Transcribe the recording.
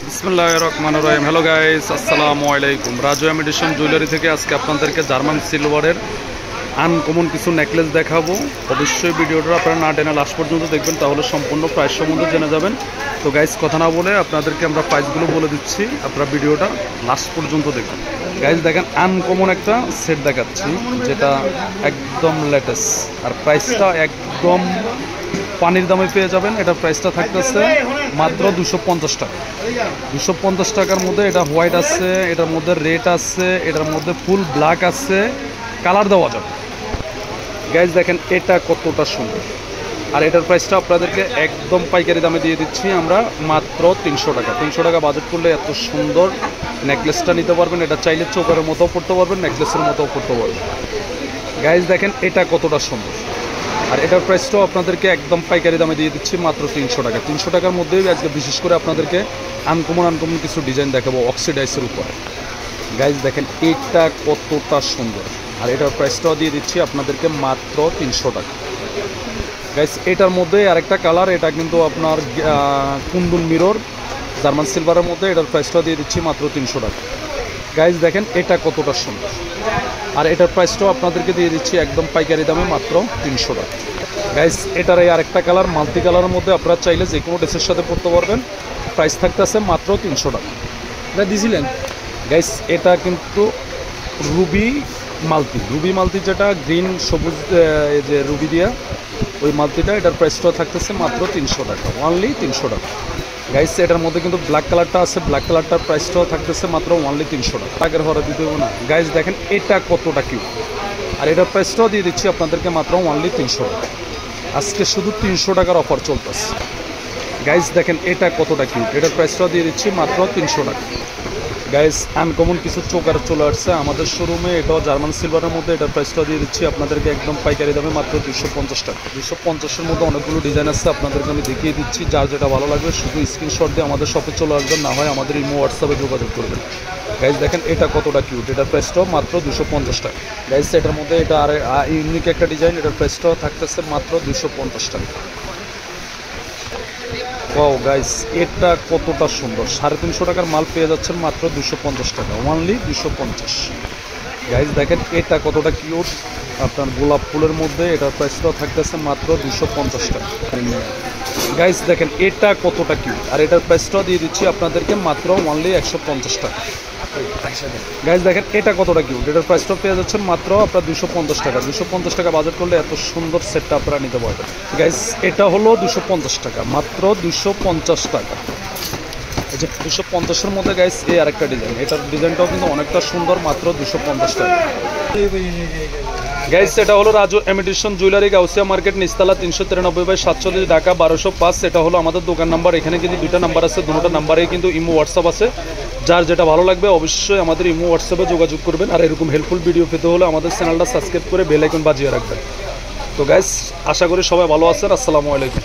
বিসমিল্লাহির রহমানির রহিম। Hello guys, আসসালামু আলাইকুম। রাজু এমিটেশন জুয়েলারি থেকে আজকে আপনাদেরকে জার্মান সিলভারের আনকমন কিছু নেকলেস দেখাবো। অবশ্যই ভিডিওটা আপনারা না টেনে লাস্ট পর্যন্ত দেখবেন, তাহলে সম্পূর্ণ প্রাইস সম্বন্ধে জেনে যাবেন। তো গাইস, কথা না বলে আপনাদেরকে আমরা প্রাইসগুলো বলে দিচ্ছি, আপনারা ভিডিওটা লাস্ট পর্যন্ত দেখবেন। গাইস দেখেন, আনকমন একটা সেট দেখাচ্ছি যেটা একদম লেটেস্ট, আর প্রাইসটা একদম পানির দামে পেয়ে যাবেন। এটার প্রাইসটা থাকতেছে মাত্র 250 টাকা। 250 টাকার মধ্যে এটা হোয়াইট আছে, এটার মধ্যে রেড আছে, এটার মধ্যে ফুল ব্ল্যাক আছে, কালার দেওয়া যাবে। গাইজ দেখেন এটা কতটা সুন্দর, আর এটার প্রাইসটা আপনাদেরকে একদম পাইকারি দামে দিয়ে দিচ্ছি আমরা মাত্র 300 টাকা। 300 টাকা বাজেট করলে এত সুন্দর নেকলেসটা নিতে পারবেন। এটা চাইলে চোকারের মতো পড়তে পারবেন, নেকলেসের মতো পড়তে পারবেন। গাইজ দেখেন এটা কতটা সুন্দর, আর এটার প্রাইসটাও আপনাদেরকে একদম পাইকারি দামে দিয়ে দিচ্ছি মাত্র 300 টাকা। 300 টাকার মধ্যেই আজকে বিশেষ করে আপনাদেরকে আনকমন কিছু ডিজাইন দেখাবো অক্সিডাইসের উপরে। গাইজ দেখেন এটা কতটা সুন্দর, আর এটার প্রাইসটাও দিয়ে দিচ্ছি আপনাদেরকে মাত্র 300 টাকা। গাইজ এটার মধ্যে আরেকটা কালার, এটা কিন্তু আপনার কুন্দন মিরর জার্মান সিলভারের মধ্যে, এটার প্রাইসটাও দিয়ে দিচ্ছি মাত্র 300 টাকা। গাইজ দেখেন এটা কতটা সুন্দর, আর এটার প্রাইসটাও আপনাদেরকে দিয়ে দিচ্ছি একদম পাইকারি দামে মাত্র 300 টাকা। গাইস এটার এই আরেকটা কালার মাল্টি কালারের মধ্যে, আপনারা চাইলে যে কোনো ড্রেসের সাথে পরতে পারবেন। প্রাইস থাকতেছে মাত্র 300 টাকা। এটা দিয়েছিলেন গাইস, এটা কিন্তু রুবি মাল্টি যেটা গ্রিন সবুজ যে রুবি দিয়া ওই মাল্টিটা, এটার প্রাইসটাও থাকতেছে মাত্র 300 টাকা, অনলি 300 টাকা। গাইস এটার মধ্যে কিন্তু ব্ল্যাক কালারটা আছে, ব্ল্যাক কালারটার প্রাইসটাও থাকতেছে মাত্র অনলি 300 টাকা। আগের হরে দিতে হবে না। গাইস দেখেন এটা কতটা কিউট, আর এটার প্রাইসটাও দিয়ে দিচ্ছি আপনাদেরকে মাত্র অনলি 300 টাকা। আজকে শুধু 300 টাকার অফার চলতেছে। গাইস দেখেন এটা কতটা কিউট, এটার প্রাইসটাও দিয়ে দিচ্ছি মাত্র 300 টাকা। গাইস আনকমন কিছু চোকার চলে আসছে আমাদের শোরুমে, এটাও জার্মান সিলভারের মধ্যে, এটার প্রাইসটাও দিয়ে দিচ্ছি আপনাদেরকে একদম পাইকারি দামে মাত্র 250 টাকা। 250-এর মধ্যে অনেকগুলো ডিজাইন আছে, আপনাদেরকে আমি দেখিয়ে দিচ্ছি। যার যেটা ভালো লাগবে শুধু স্ক্রিনশট দিয়ে আমাদের শপে চলে আসবেন, না হয় আমাদের ইমো হোয়াটসঅ্যাপে যোগাযোগ করবেন। গাইস দেখেন এটা কতটা কিউট, এটার প্রাইসটাও মাত্র 250 টাকা। গাইস এটার মধ্যে এটা আর ইউনিক একটা ডিজাইন, এটার প্রাইসটাও থাকতেছে মাত্র 250 টাকা। ওয়াও গাইস এটা কতটা সুন্দর, 350 টাকার মাল পেয়ে যাচ্ছেন মাত্র 250 টাকা, অনলি 250। গাইস দেখেন এটা কতটা কিউট, আপনার গোলাপ ফুলের মধ্যে, এটার প্রাইসটাও থাকতেছে মাত্র 250 টাকা। গাইস দেখেন এটা কতটা কিউট, আর এটার প্রাইসটাও দিয়ে দিচ্ছি আপনাদেরকে মাত্র অনলি 150 টাকা। গাইস দেখেন এটা কতটা কিউট, এটার প্রাইসটাও পেয়ে যাচ্ছেন মাত্র আপনার 250 টাকা। 250 টাকা বাজেট করলে এত সুন্দর সেটটা আপনারা নিতে পারবেন। গাইস এটা হলো 250 টাকা, মাত্র 250 টাকা। এই যে 250-এর মধ্যে গাইস এই আরেকটা ডিজাইন, এটার ডিজাইনটাও কিন্তু অনেকটা সুন্দর, মাত্র 250 টাকা। গাইস এটা হলো Raju imitation jewellery, Gausia market, নিচতলা, 393/47 ঢাকা 1205। এটা হলো আমাদের দোকান নাম্বার। এখানে কিন্তু দুইটা নাম্বার আছে, দুটো নাম্বারেই কিন্তু ইমো হোয়াটসঅ্যাপ আছে। যার যেটা ভালো লাগবে অবশ্যই আমাদের ইমো হোয়াটসঅ্যাপে যোগাযোগ করবেন, আর এরকম হেল্পফুল ভিডিও পেতে হলে আমাদের চ্যানেলটা সাবস্ক্রাইব করে বেল আইকন বাজিয়ে রাখবেন। তো গাইস আশা করি সবাই ভালো আছেন। আসসালামু আলাইকুম।